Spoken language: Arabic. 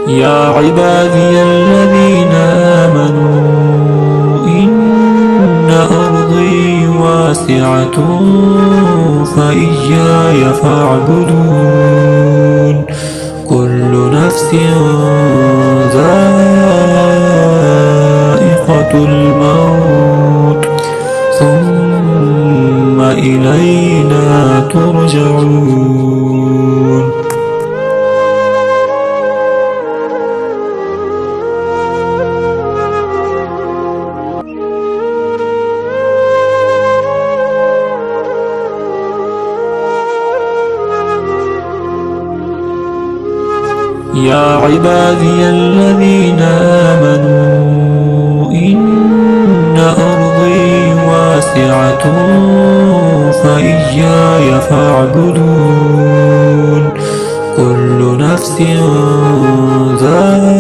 يا عبادي الذين آمنوا إن أرضي واسعة فإياي فاعبدون كل نفس ذائقة الموت ثم إلينا ترجعون. يا عبادي الذين آمنوا إن أرضي واسعة فإياي فاعبدون كل نفس ذائقة